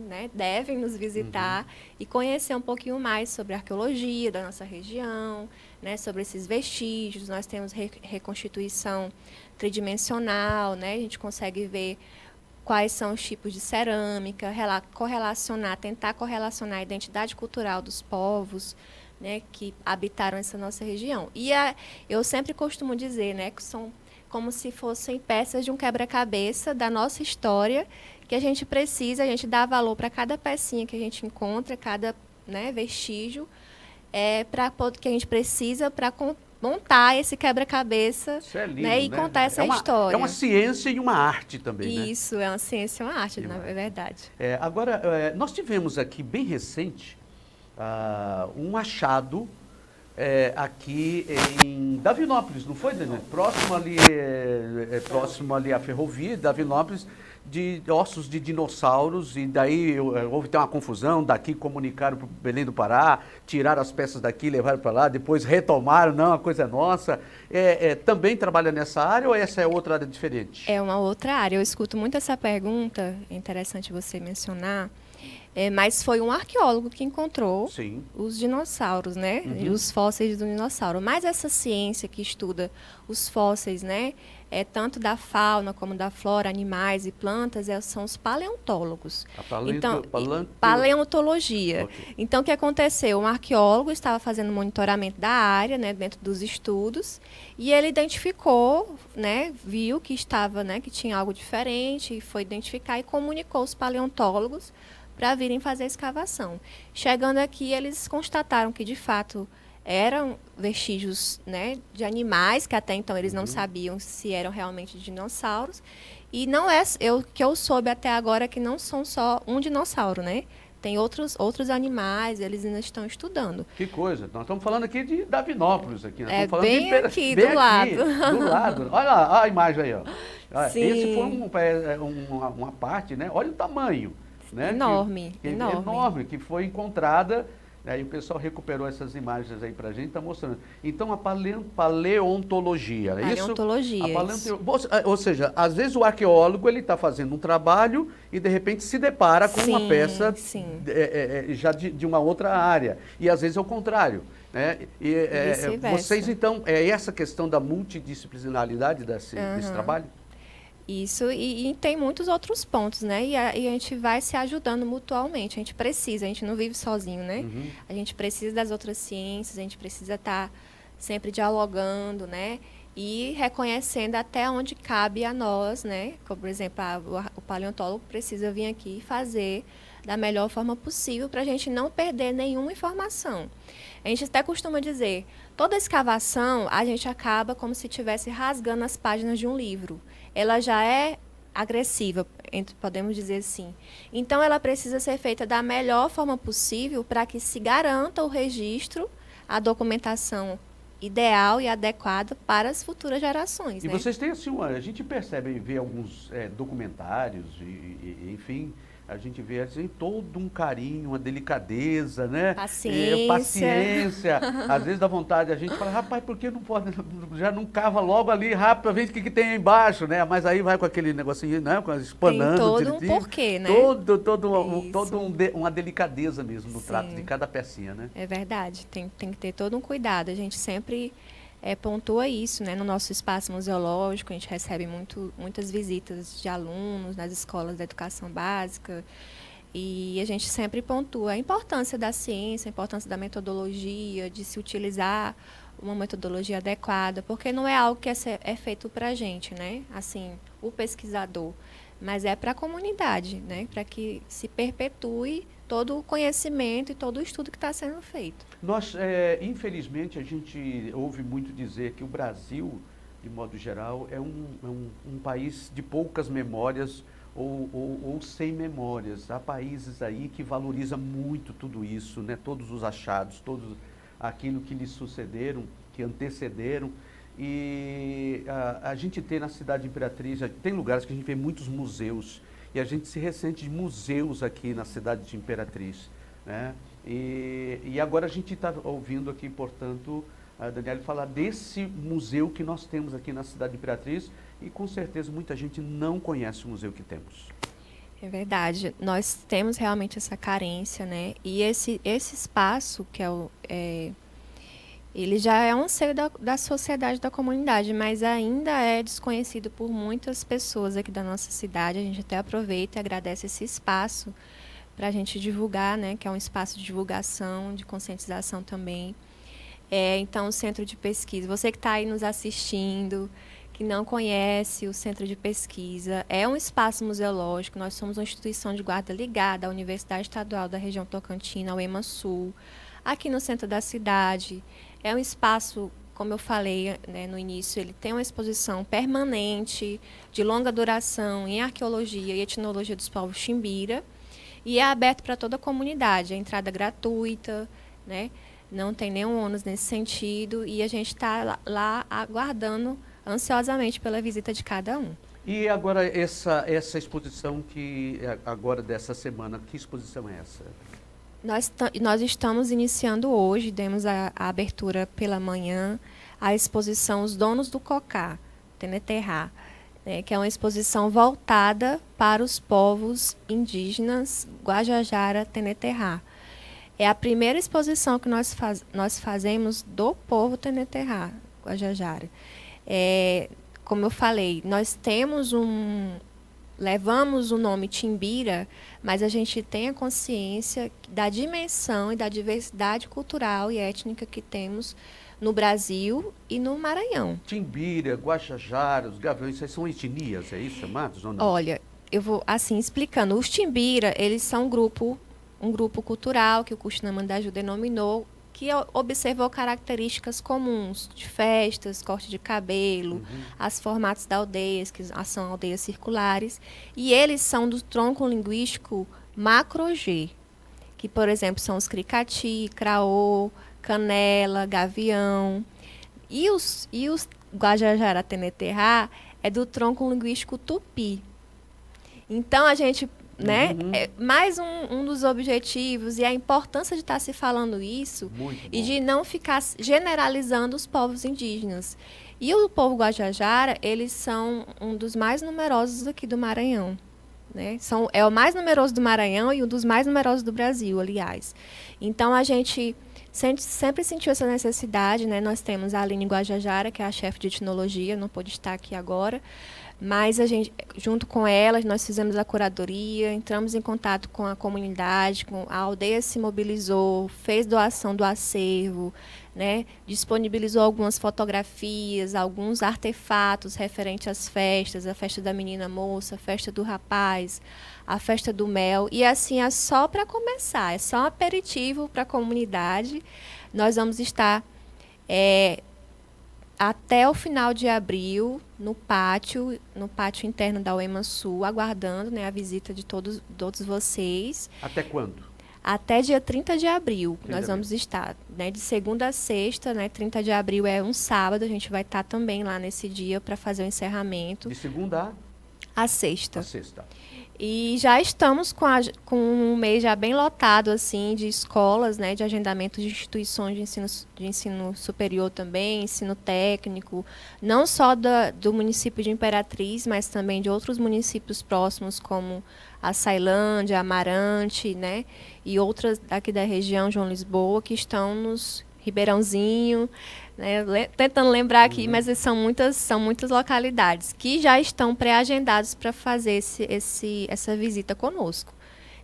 né, devem nos visitar e conhecer um pouquinho mais sobre a arqueologia da nossa região, né, sobre esses vestígios. Nós temos reconstituição tridimensional, né, a gente consegue ver quais são os tipos de cerâmica, tentar correlacionar a identidade cultural dos povos, né, que habitaram essa nossa região. E eu sempre costumo dizer, né, que são como se fossem peças de um quebra-cabeça da nossa história, que a gente dá valor para cada pecinha que a gente encontra, cada, né, vestígio, que a gente precisa para montar esse quebra-cabeça, né, e contar essa história. É uma ciência e uma arte também, né? Isso, é uma ciência e uma arte, na verdade. Agora, nós tivemos aqui, bem recente, um achado aqui em Davinópolis, não foi, Daniel? Próximo ali à ferrovia, Davinópolis, de ossos de dinossauros, e daí houve uma confusão, daqui comunicaram para o Belém do Pará, tiraram as peças daqui, levaram para lá, depois retomaram, não, a coisa é nossa. Também trabalha nessa área ou essa é outra área diferente? É uma outra área, eu escuto muito essa pergunta, é interessante você mencionar, mas foi um arqueólogo que encontrou os dinossauros, né? E os fósseis do dinossauro. Mas essa ciência que estuda os fósseis, né? Tanto da fauna como da flora, animais e plantas, são os paleontólogos. Paleontologia. Okay. Então, o que aconteceu? Um arqueólogo estava fazendo monitoramento da área, né, dentro dos estudos, e ele identificou, né, viu que que tinha algo diferente, e foi identificar e comunicou os paleontólogos para virem fazer a escavação. Chegando aqui, eles constataram que, de fato, eram vestígios, né, de animais, que até então eles não sabiam se eram realmente dinossauros. E não que eu soube até agora que não são só um dinossauro, né? Tem outros animais, eles ainda estão estudando. Que coisa. Nós estamos falando aqui de Davinópolis. Nós estamos falando bem aqui, do lado. Do lado. Olha lá a imagem aí. Ó. Esse foi uma parte, né? Olha o tamanho. Né? Enorme, que foi encontrada, né? E o pessoal recuperou essas imagens aí pra gente, está mostrando. Então, a paleontologia, é isso? Ou seja, às vezes o arqueólogo ele está fazendo um trabalho e de repente se depara com uma peça já de uma outra área. E às vezes é o contrário. Né? Vocês, então, essa questão da multidisciplinaridade desse trabalho? Isso, e tem muitos outros pontos, né? E a gente vai se ajudando mutualmente. A gente não vive sozinho, né? A gente precisa das outras ciências, a gente precisa estar sempre dialogando, né? E reconhecendo até onde cabe a nós, né? Como, por exemplo, o paleontólogo precisa vir aqui e fazer da melhor forma possível para a gente não perder nenhuma informação. A gente até costuma dizer, toda escavação a gente acaba como se estivesse rasgando as páginas de um livro. Ela já é agressiva, podemos dizer assim. Então, ela precisa ser feita da melhor forma possível para que se garanta o registro, a documentação ideal e adequada para as futuras gerações. E né? vocês têm assim, a gente percebe, vê alguns documentários, enfim, a gente vê assim, todo um carinho, uma delicadeza, né? Paciência. Paciência. Às vezes dá vontade, a gente fala, rapaz, por que não pode, já não cava logo ali rápido para ver o que tem aí embaixo, né? Mas aí vai com aquele negocinho, né? Espanando. Tem todo direitinho. um porquê, né? Uma delicadeza mesmo no Sim. trato de cada pecinha, né? É verdade, tem que ter todo um cuidado. A gente sempre pontua isso, né? No nosso espaço museológico, a gente recebe muitas visitas de alunos nas escolas da educação básica e a gente sempre pontua a importância da ciência, a importância da metodologia, de se utilizar uma metodologia adequada, porque não é algo que é feito para a gente, né? Assim, o pesquisador, mas é para a comunidade, né? Para que se perpetue todo o conhecimento e todo o estudo que está sendo feito. Nós, infelizmente, a gente ouve muito dizer que o Brasil, de modo geral, é um país de poucas memórias ou sem memórias. Há países aí que valorizam muito tudo isso, né? Todos os achados, todo aquilo que lhes sucederam, que antecederam. E a gente tem na cidade de Imperatriz, tem lugares que a gente vê muitos museus, e a gente se ressente de museus aqui na cidade de Imperatriz, né? E agora a gente está ouvindo aqui, portanto, a Daniele falar desse museu que nós temos aqui na cidade de Imperatriz, e com certeza muita gente não conhece o museu que temos. É verdade, nós temos realmente essa carência, né? E esse espaço, que ele já é um anseio da sociedade, da comunidade, mas ainda é desconhecido por muitas pessoas aqui da nossa cidade. A gente até aproveita e agradece esse espaço para a gente divulgar, né, que é um espaço de divulgação, de conscientização também. Então, o Centro de Pesquisa, você que está aí nos assistindo, que não conhece o Centro de Pesquisa, é um espaço museológico. Nós somos uma instituição de guarda ligada à Universidade Estadual da Região Tocantina, ao EMASul, aqui no centro da cidade. É um espaço, como eu falei, né, no início, ele tem uma exposição permanente, de longa duração, em arqueologia e etnologia dos povos Chimbira, e é aberto para toda a comunidade, a entrada gratuita, né? Não tem nenhum ônus nesse sentido, e a gente está lá aguardando ansiosamente pela visita de cada um. E agora essa exposição que agora dessa semana, que exposição é essa? Nós estamos iniciando hoje, demos a abertura pela manhã, a exposição Os Donos do Cocá, Teneterrá, né, que é uma exposição voltada para os povos indígenas Guajajara, Teneterrá. É a primeira exposição que nós fazemos do povo Teneterrá, Guajajara. Como eu falei, nós levamos o nome Chimbira, mas a gente tem a consciência da dimensão e da diversidade cultural e étnica que temos no Brasil e no Maranhão. Chimbira, Guajajara, os Gaviões, isso são etnias, é isso, chamados ou não? Olha, eu vou assim explicando. Os Chimbira, eles são um grupo cultural que o Cuxinamandaju denominou, que observou características comuns de festas, corte de cabelo, as formatos da aldeias, que são aldeias circulares, e eles são do tronco linguístico macro-G, que, por exemplo, são os Cricati, Craô, Canela, Gavião. E os Guajajara Teneterrá é do tronco linguístico Tupi. Então, a gente... né? Mais um dos objetivos e a importância de estar se falando isso e de não ficar generalizando os povos indígenas. E o povo Guajajara, eles são um dos mais numerosos aqui do Maranhão, né? É o mais numeroso do Maranhão e um dos mais numerosos do Brasil, aliás. Então, a gente sempre sentiu essa necessidade, né? Nós temos a Aline Guajajara, que é a chefe de etnologia, não pôde estar aqui agora, Mas a gente, junto com elas, nós fizemos a curadoria, entramos em contato com a comunidade, a aldeia se mobilizou, fez doação do acervo, né? Disponibilizou algumas fotografias, alguns artefatos referentes às festas, a festa da menina moça, a festa do rapaz, a festa do mel. E assim, é só para começar, é só um aperitivo para a comunidade. Nós vamos estar até o final de abril no pátio interno da UEMA Sul, aguardando, né, a visita de todos vocês. Até quando? Até dia 30 de abril nós vamos estar, né, de segunda a sexta, né, 30 de abril é um sábado, a gente vai estar também lá nesse dia para fazer o encerramento. De segunda a sexta. A sexta. E já estamos com um mês já bem lotado assim de escolas, né, de agendamento de instituições de ensino superior também, ensino técnico, não só do município de Imperatriz, mas também de outros municípios próximos como a Ceilândia, Amarante, né, e outras daqui da região, João Lisboa, que estão nos Ribeirãozinho, né, tentando lembrar aqui, mas são muitas localidades que já estão pré-agendados para fazer essa visita conosco,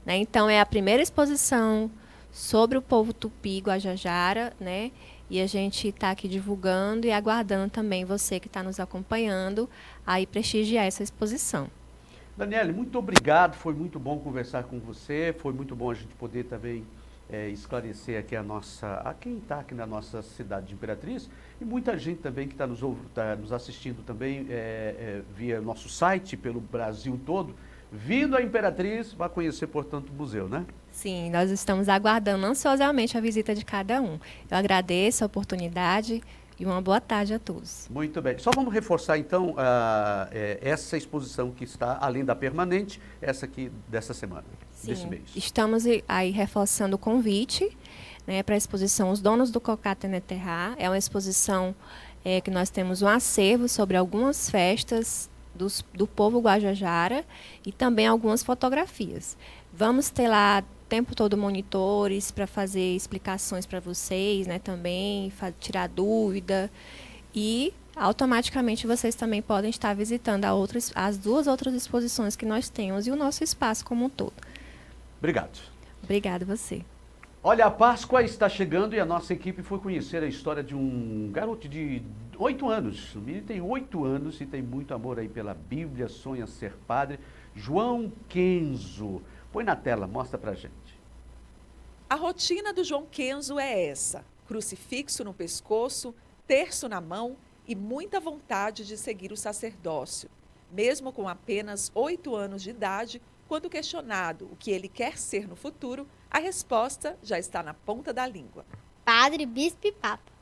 né? Então, é a primeira exposição sobre o povo tupi Guajajara, né? E a gente está aqui divulgando e aguardando também você que está nos acompanhando aí prestigiar essa exposição. Daniele, muito obrigado, foi muito bom conversar com você, foi muito bom a gente poder também esclarecer aqui a quem está aqui na nossa cidade de Imperatriz e muita gente também que está nos assistindo também via nosso site, pelo Brasil todo, vindo a Imperatriz, vai conhecer, portanto, o museu, né? Sim, nós estamos aguardando ansiosamente a visita de cada um. Eu agradeço a oportunidade e uma boa tarde a todos. Muito bem. Só vamos reforçar, então, essa exposição que está, além da permanente, essa aqui dessa semana, desse mês. Estamos aí reforçando o convite, né, para a exposição Os Donos do Cocá Teneterrá. É uma exposição que nós temos um acervo sobre algumas festas do povo Guajajara e também algumas fotografias. Vamos ter lá o tempo todo monitores para fazer explicações para vocês, né, também, tirar dúvida, e automaticamente vocês também podem estar visitando as duas outras exposições que nós temos e o nosso espaço como um todo. Obrigado. Obrigada a você. Olha, a Páscoa está chegando e a nossa equipe foi conhecer a história de um garoto de 8 anos. O menino tem 8 anos e tem muito amor aí pela Bíblia, sonha ser padre. João Kenzo. Põe na tela, mostra pra gente. A rotina do João Kenzo é essa: crucifixo no pescoço, terço na mão e muita vontade de seguir o sacerdócio. Mesmo com apenas 8 anos de idade, quando questionado o que ele quer ser no futuro, a resposta já está na ponta da língua. Padre, bispo e papa.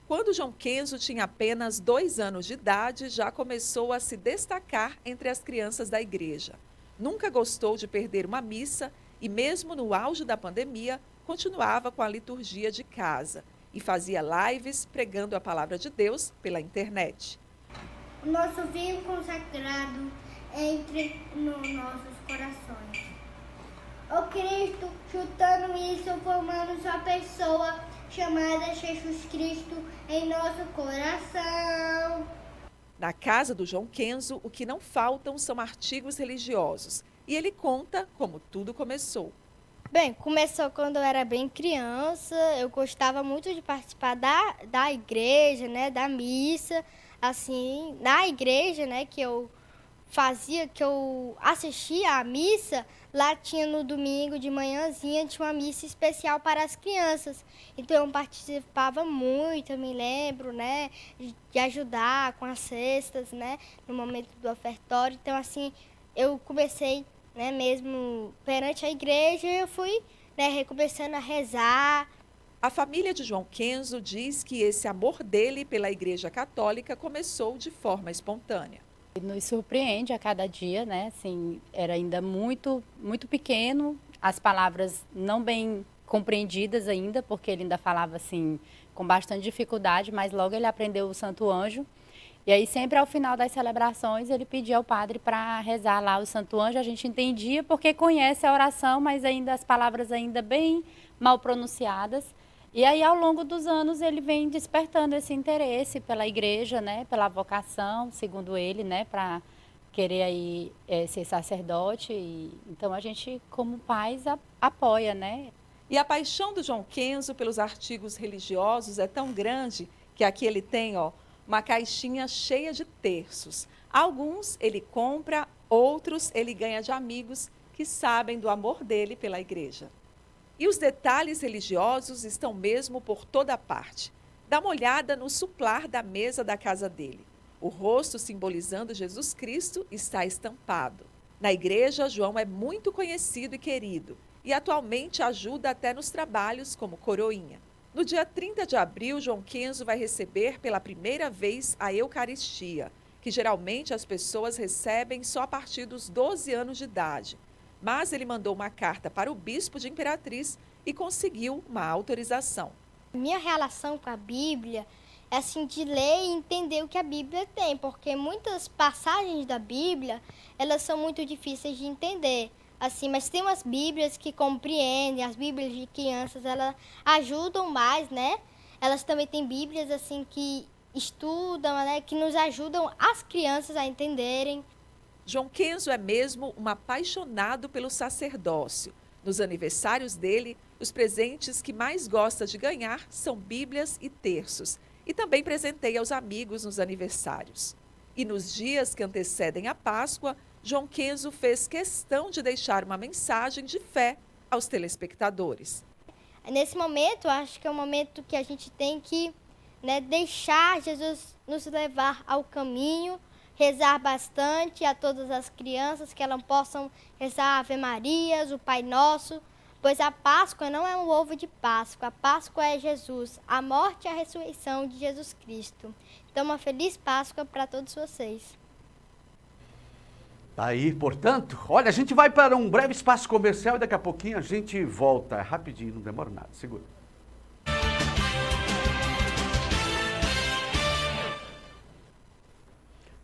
Quando João Kenzo tinha apenas 2 anos de idade, já começou a se destacar entre as crianças da igreja. Nunca gostou de perder uma missa e, mesmo no auge da pandemia, continuava com a liturgia de casa e fazia lives pregando a palavra de Deus pela internet. O nosso vinho consagrado entre nos nossos corações. O Cristo, chutando isso, formando sua pessoa, chamada Jesus Cristo, em nosso coração. Na casa do João Kenzo, o que não faltam são artigos religiosos. E ele conta como tudo começou. Bem, começou quando eu era bem criança. Eu gostava muito de participar da igreja, né, da missa. Assim, na igreja, né, que eu assistia à missa, lá tinha no domingo de manhãzinha, tinha uma missa especial para as crianças. Então eu participava muito, eu me lembro, né, de ajudar com as cestas, né, no momento do ofertório. Então assim, eu comecei, né, mesmo perante a igreja, eu fui, né, recomeçando a rezar. A família de João Kenzo diz que esse amor dele pela Igreja Católica começou de forma espontânea. Nos surpreende a cada dia, né? Assim, era ainda muito pequeno, as palavras não bem compreendidas ainda, porque ele ainda falava assim com bastante dificuldade, mas logo ele aprendeu o Santo Anjo. E aí sempre ao final das celebrações ele pedia ao padre para rezar lá o Santo Anjo. A gente entendia porque conhece a oração, mas ainda as palavras ainda bem mal pronunciadas. E aí, ao longo dos anos, ele vem despertando esse interesse pela igreja, né, pela vocação, segundo ele, né, para querer aí ser sacerdote. Então a gente, como pais, apoia, né? E a paixão do João Kenzo pelos artigos religiosos é tão grande que aqui ele tem, uma caixinha cheia de terços. Alguns ele compra, outros ele ganha de amigos que sabem do amor dele pela igreja. E os detalhes religiosos estão mesmo por toda parte. Dá uma olhada no suplar da mesa da casa dele. O rosto simbolizando Jesus Cristo está estampado. Na igreja, João é muito conhecido e querido e atualmente ajuda até nos trabalhos como coroinha. No dia 30 de abril, João Kenzo vai receber pela primeira vez a Eucaristia, que geralmente as pessoas recebem só a partir dos 12 anos de idade. Mas ele mandou uma carta para o bispo de Imperatriz e conseguiu uma autorização. Minha relação com a Bíblia é assim de ler e entender o que a Bíblia tem, porque muitas passagens da Bíblia, elas são muito difíceis de entender. Assim, mas tem umas Bíblias que compreendem, as Bíblias de crianças, elas ajudam mais, né? Elas também têm Bíblias assim que estudam, né? Que nos ajudam as crianças a entenderem. João Kenzo é mesmo um apaixonado pelo sacerdócio. Nos aniversários dele, os presentes que mais gosta de ganhar são Bíblias e terços. E também presenteia aos amigos nos aniversários. E nos dias que antecedem a Páscoa, João Kenzo fez questão de deixar uma mensagem de fé aos telespectadores. Nesse momento, acho que é um momento que a gente tem que, né, deixar Jesus nos levar ao caminho, rezar bastante a todas as crianças, que elas possam rezar Ave Marias, o Pai Nosso, pois a Páscoa não é um ovo de Páscoa, a Páscoa é Jesus, a morte e a ressurreição de Jesus Cristo. Então, uma feliz Páscoa para todos vocês. Aí, portanto, olha, a gente vai para um breve espaço comercial e daqui a pouquinho a gente volta. É rapidinho, não demora nada. Segura.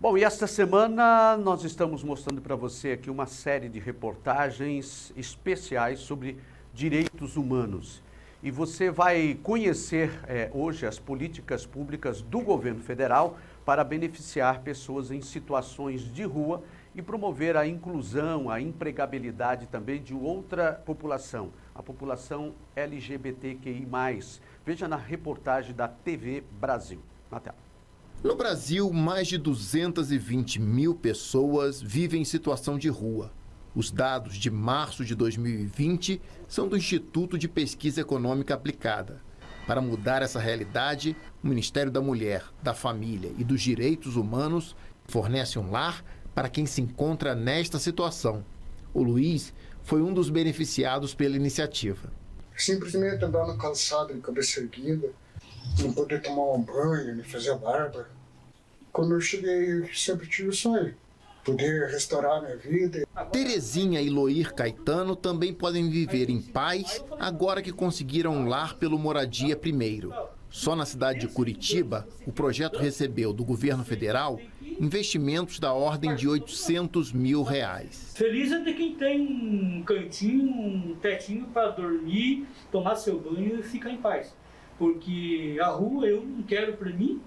Bom, e esta semana nós estamos mostrando para você aqui uma série de reportagens especiais sobre direitos humanos. E você vai conhecer hoje as políticas públicas do governo federal para beneficiar pessoas em situações de rua e promover a inclusão, a empregabilidade também de outra população, a população LGBTQI+. Veja na reportagem da TV Brasil. Na tela. No Brasil, mais de 220 mil pessoas vivem em situação de rua. Os dados de março de 2020 são do Instituto de Pesquisa Econômica Aplicada. Para mudar essa realidade, o Ministério da Mulher, da Família e dos Direitos Humanos fornece um lar para quem se encontra nesta situação. O Luiz foi um dos beneficiados pela iniciativa. Simplesmente andar na calçada de cabeça erguida, não poder tomar um banho, nem fazer a barba. Quando eu cheguei, sempre tive o sonho, poder restaurar minha vida. Terezinha e Loir Caetano também podem viver em paz agora que conseguiram um lar pelo Moradia Primeiro. Só na cidade de Curitiba, o projeto recebeu do governo federal investimentos da ordem de R$800 mil. Feliz é de quem tem um cantinho, um tetinho para dormir, tomar seu banho e ficar em paz. Porque a rua eu não quero para mim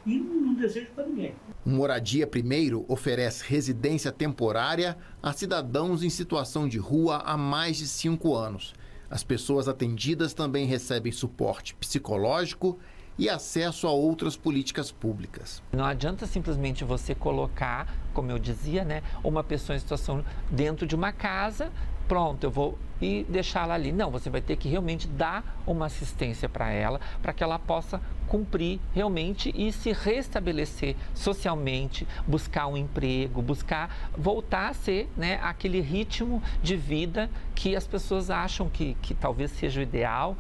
e não desejo para ninguém. O Moradia Primeiro oferece residência temporária a cidadãos em situação de rua há mais de 5 anos. As pessoas atendidas também recebem suporte psicológico e acesso a outras políticas públicas. Não adianta simplesmente você colocar, como eu dizia, uma pessoa em situação dentro de uma casa, pronto, eu vou e deixá-la ali. Não, você vai ter que realmente dar uma assistência para ela, para que ela possa cumprir realmente e se restabelecer socialmente, buscar um emprego, buscar voltar a ser aquele ritmo de vida que as pessoas acham que talvez seja o ideal,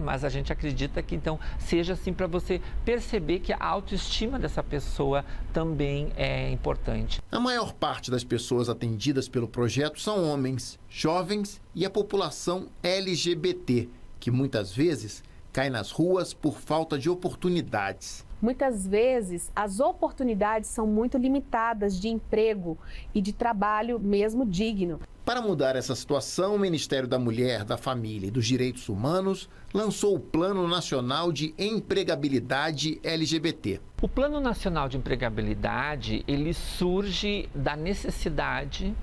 mas a gente acredita que então seja assim para você perceber que a autoestima dessa pessoa também é importante. A maior parte das pessoas atendidas pelo projeto são homens, jovens e a população LGBT, que muitas vezes cai nas ruas por falta de oportunidades. Muitas vezes, as oportunidades são muito limitadas de emprego e de trabalho mesmo digno. Para mudar essa situação, o Ministério da Mulher, da Família e dos Direitos Humanos lançou o Plano Nacional de Empregabilidade LGBT. O Plano Nacional de Empregabilidade, ele surge da necessidade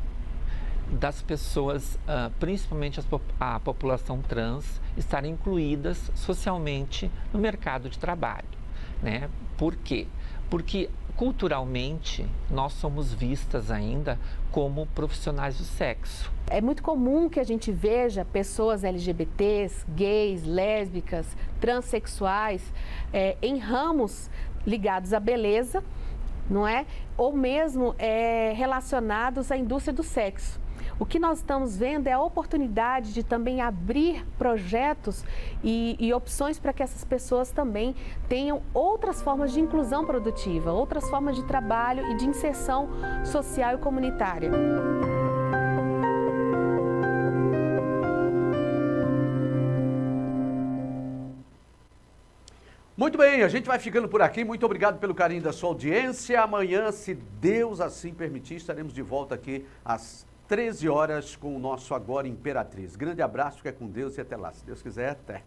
das pessoas, principalmente a população trans, estarem incluídas socialmente no mercado de trabalho. Né? Por quê? Porque culturalmente nós somos vistas ainda como profissionais do sexo. É muito comum que a gente veja pessoas LGBTs, gays, lésbicas, transexuais em ramos ligados à beleza, não é? Ou mesmo relacionados à indústria do sexo. O que nós estamos vendo é a oportunidade de também abrir projetos e opções para que essas pessoas também tenham outras formas de inclusão produtiva, outras formas de trabalho e de inserção social e comunitária. Muito bem, a gente vai ficando por aqui. Muito obrigado pelo carinho da sua audiência. Amanhã, se Deus assim permitir, estaremos de volta aqui às 13 horas com o nosso Agora Imperatriz. Grande abraço, fica com Deus e até lá. Se Deus quiser, até.